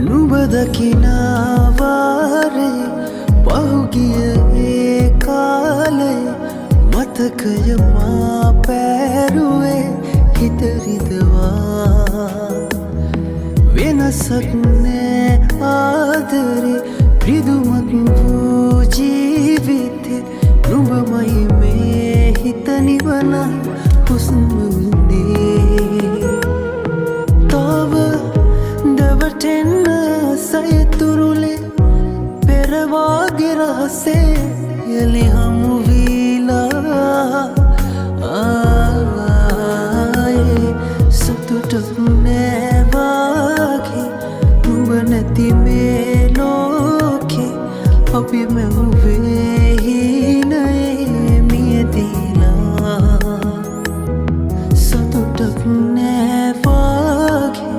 නුබදකිනාවාරේ පහුගිය ඒ කාලේ මතකය මා පැරුවේ හිතරිදවා වෙනසක් නෑ ආදරේ ප්‍රිදුමක් වූ ජීවිතේ නුඹමයි මේ හිත නිවන හුස්මුනේ තව දවටෙන්න සයතුරුලේ පෙරවාගේ රහසේ යලි හමු වීලා ආයේ සතුටක් නෑ වාගේ නුඹ නැති මේ ලෝකේ අපි මැවුවේ හිනයේ මියදීලා සතුටක් නෑ වාගේ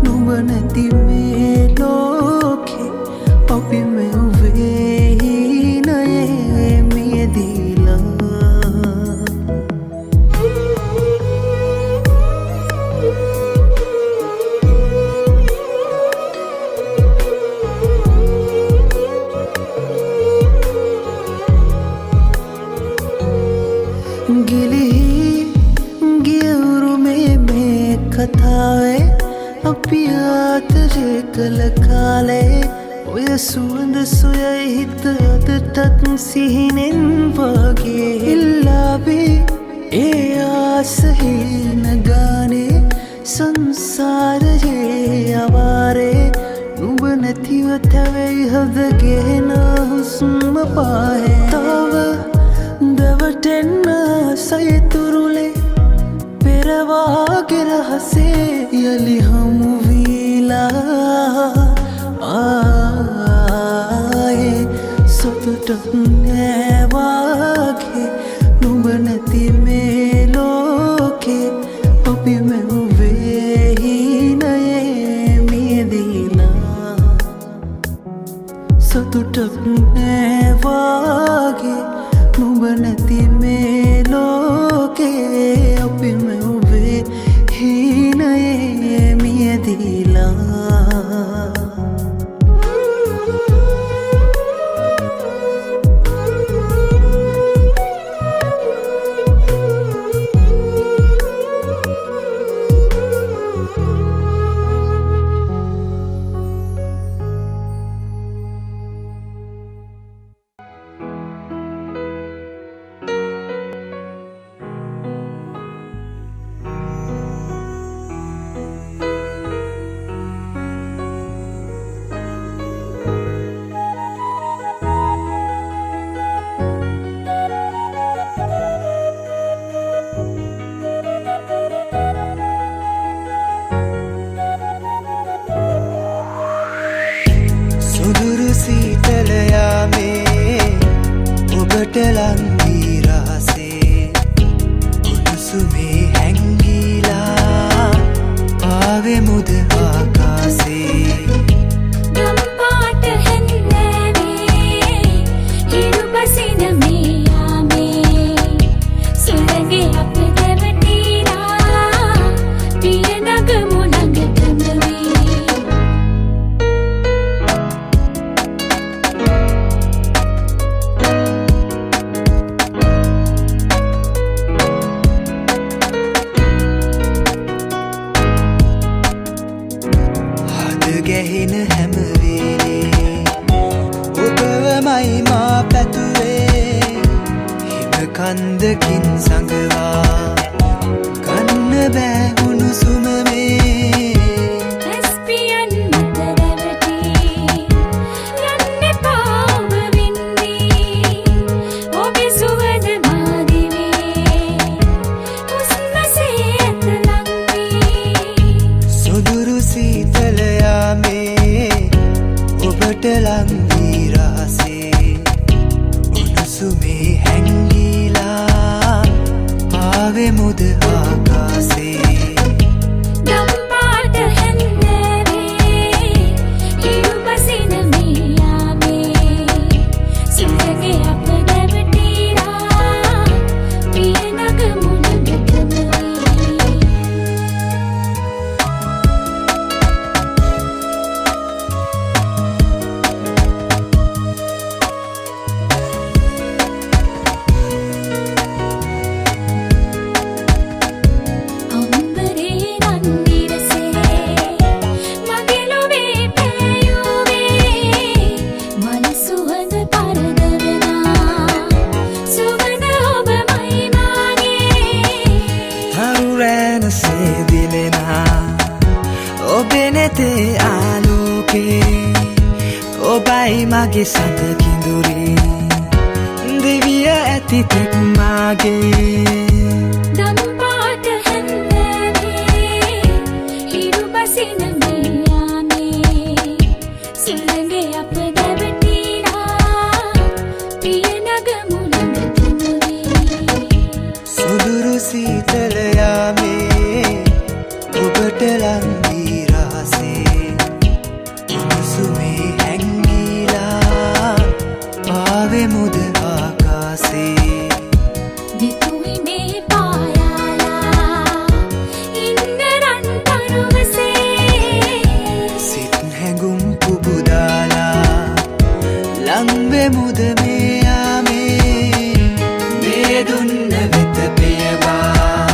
නුඹ නැති මේ ලෝකේ අපි මැවුවේ හිනයේ මියදීලා ගිලිහි ගියවුරුමේ මේ කතාවේ අපි ආදරේ කළ කාලේ ඔය සුවඳ සොයයි හිත අදටත් සිහිනෙන් වගේ ඉල්ලාවේ ඒ ආසහින ගානේ සංසාරයේ අවාරේ නුඹ නැතිව තැවෙයි හදගෙන හුස්ම පාහේ තව දවටෙන්න සයතුරුලේ පෙරවාගේ රහසේ යලි හමු වීලා ආයේ සතුටක් නෑ වාගේ නුඹ නැති මේ ලෝකේ අපි මැවුවේ හිනයේ මියදීලා සතුටක් නෑ වාගේ නුඹ නැති මේ ලෝකේ අපි මැවුවේ හිනයේ මියදීලා ඔබට ලංවී රහසේ උණුසුමේ හැංගිලා ආවෙමුද ආකාසේ ගම්පාට හැන්දෑවේ හිරු බසින මේ යාමේ සුළඟේ අප දැවටීලා පිය නගමු ළඟටම වී ගැහෙන හැම වෙලේ ඔබමයි මා පැතුවේ හිම කන්දකින් සඟවා කන්න බෑ උණුසුම මේ ඇස්පියන් මත රැවටී යන්න පාව වින්දී ඔබේ සුවඳ මා දිවේ හුස්මසේ ඇත ලංවී සොදුරු සීතල යාමේ ඔබට ලංවී රහසේ උණුසුමේ හැංගිලා ආවෙමුද ආකාසේ ලෝකේ ඔබයි මගේ සඳ කිඳුරේ දෙවිය ඇති තෙක් මාගේ දම්පාට හැන්දෑවේ හිරු බසින මියානේ සුළඟේ අප දැවටීලා පිය නගමු ළඟ තුනුරේ සුදුරු සීතල යාමේ ඔබට ලං වී රහසේ උණුසුමේ හැංගීලා පාවෙ මුද ආකාසේ දෙතුයි මේ පායාලා ඉන්න රන් පරුවසේ සිත් හැඟුම් පුබුදාලා ලංවෙ මුද මේ යාමේ මේ දුන්න වෙත පෙයවා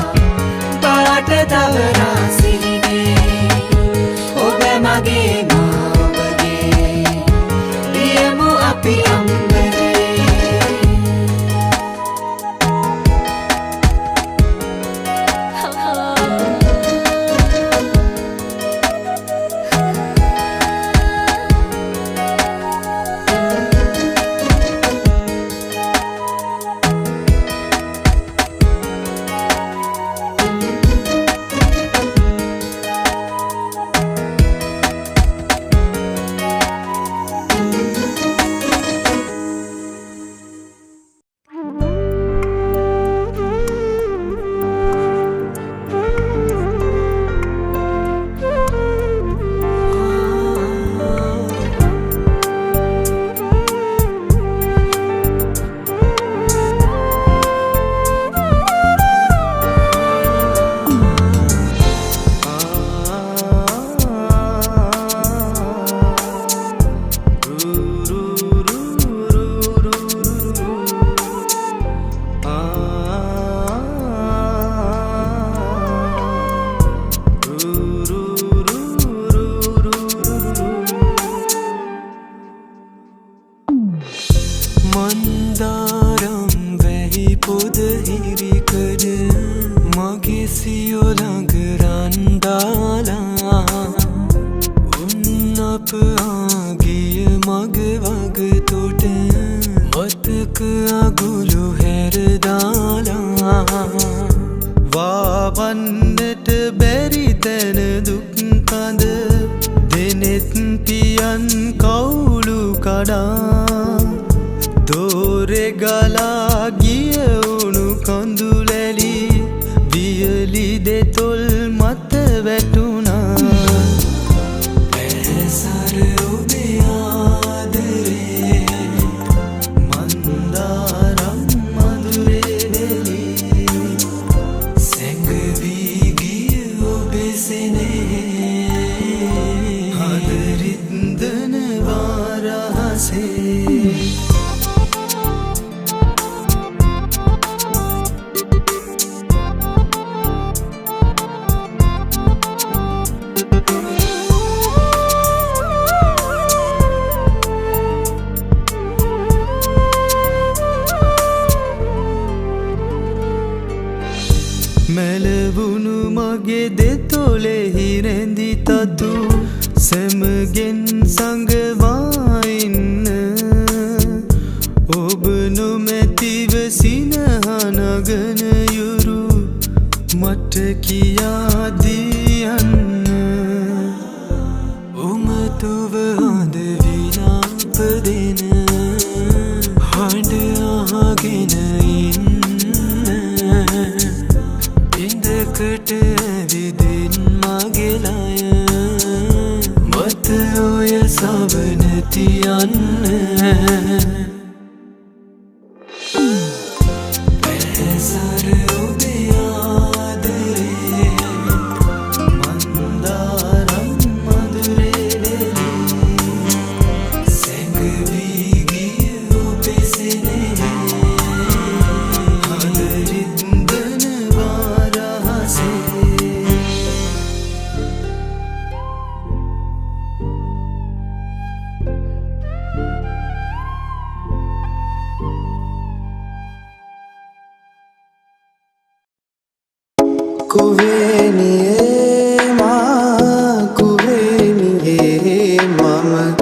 පාට තවරා සිහිනේ ඔබ මගේ මා ඔබගේ ලියමු අපි අම්බරේ මන්දාරම් වැහි පොද හිරිකඩ මගේ සියෝ ළඟ රන් දාලා උන් අප ආගිය මග වග තොට මතක අගුළු හැර දාලා වාවන්නට බැරි තැන දුක් කඳ දෙනෙත් පියන් කවුළු කඩා දෝරෙ ගලා ගිය උණු කඳුලැලි වියලි දෙතොල් මත වැටුණා පැසර ඔබේ ආදරේ මන්දාරම් මధుරේ දෙලි සැඟවී ගිය ඔබේ සෙනෙහේ හද රිද්දනවා රහසේ මැලවුණු මගේ දෙතොලෙහි රැඳි තතු සැමගෙන් සඟවා ඉන්න ඔබ නොමැතිව සිනහනගන යුරු මට කියා දී යන්න උමතුව හඳ විලාප දෙන හඬ අහගෙන ඉන්න ඉඳකට ඇවිදින් මගේ ලය මත ඔය සවන තියන්න පැසර ඔබේ ආදරේ මන්දාරම් මధుරේ දෙලි සැඟවී ගිය ඔබේ සෙනෙහේ හද රිද්දනවා රහසේ මම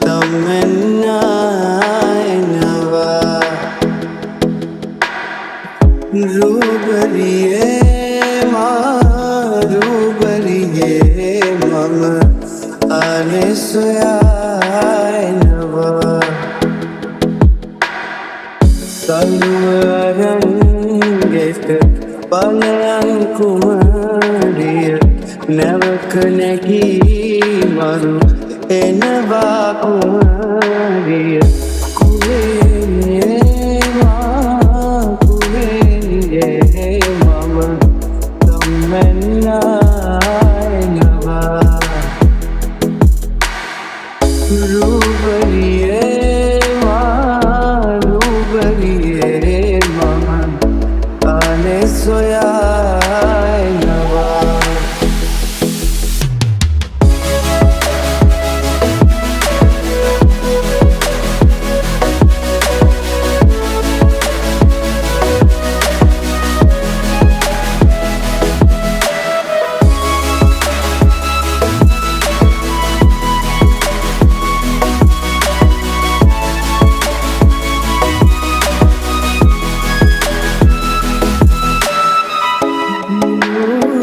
තම්මෙන්නායනවා රූබරියේ මාරූබරියේ මම අනෙසොයායනවා සල්වරන්ගෙත බලයන් කුමරිය නැවක නැගී මරු එනවා කුමරිය කුවේනියේ මම තම්මෙන්නායනවා රූබරියේ මාරූබරියේ මම අනෙසොයායනවා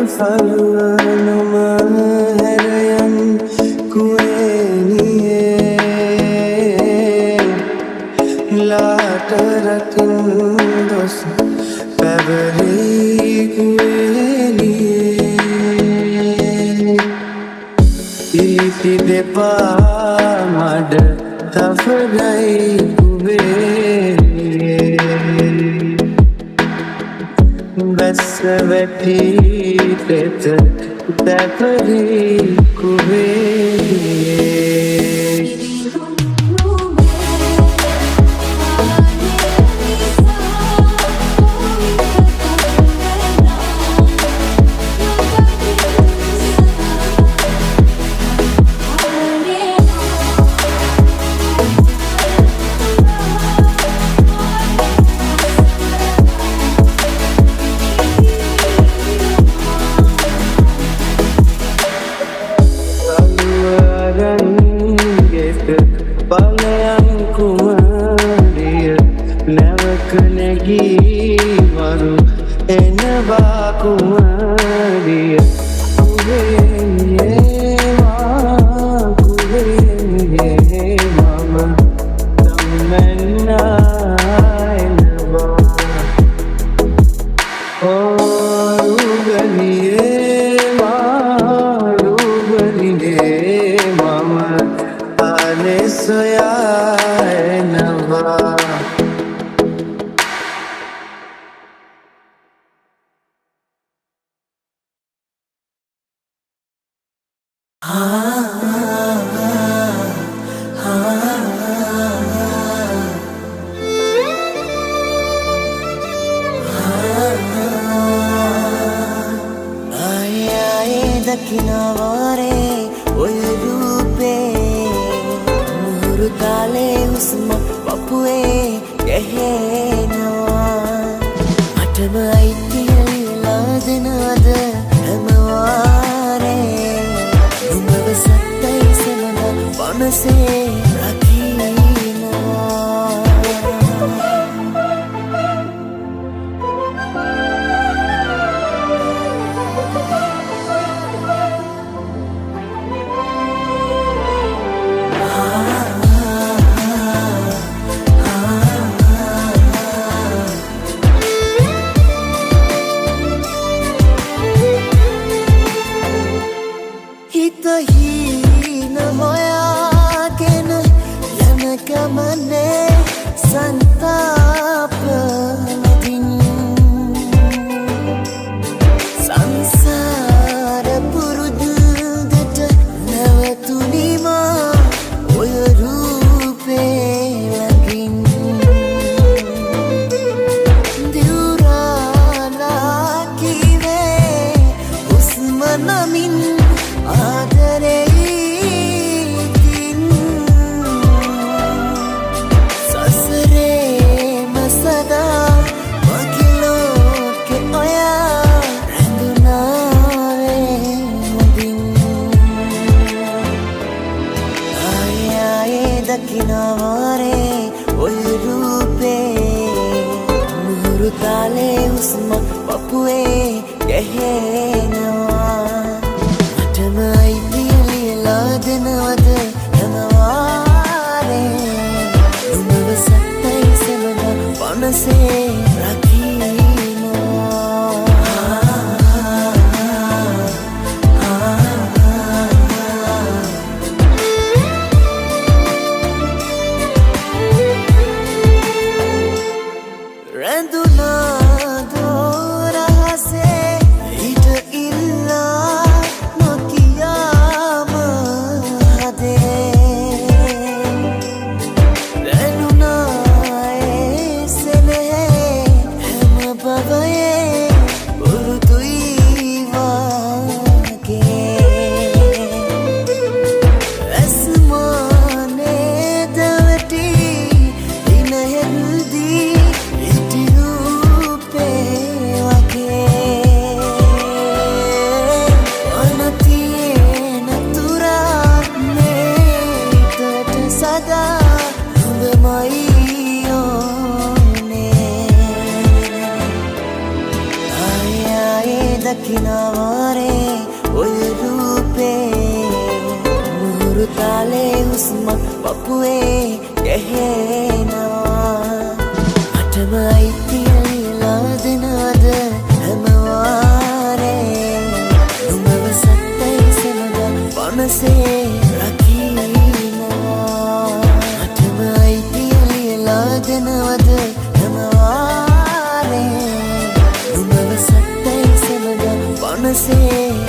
සල්වනම හැරයන් කුවේනියේ ලාටරකින් දොස් පැවරී කුවේනියේ ඉති දෙපා මඩ තවරයි කුවේනියේ වැස්ස වැටී පෙත දැපරී කුවේනියේ බලයන් කුමරිය නැවක නැගී මරු එනවා කුමරිය කුවේනියේ මම තම්මෙන්නායනවා රූබරියේ මාරූබරියේ මම අනෙසොයායනවා දකිනවාරේ ඔය රූපේ මුහුරු කාලේ හුස්ම පපුවේ ගැහෙනවා මටම අයිතියලා දෙනවද හැමවාරේ නුඹව සත්තයි සෙවන වනසේ රකිනවා හිත හීන හොයාගෙන දකිනවාරේ ඔය රූපේ මුහුරු තාලේ හුස්ම පපුවේ ගැහෙනවා මටම අයිතිය ලියලා දෙනවද හැමවාරේ නුඹව සත්තයි සෙමන පනසේ දකිනවාරේ ඔය රූපේ මුහුරු තාලේ හුස්ම පපුවේ ගැහෙනවා මටම අයිතිය ලියලා දෙනවද හැමවාරේ නුඹව සත්තයි සෙමන පනසේ රකින්නවා මටම අයිතිය ලියලා දෙනවද හැමවාරේ නුඹව සත්තයි සෙමන පනසේ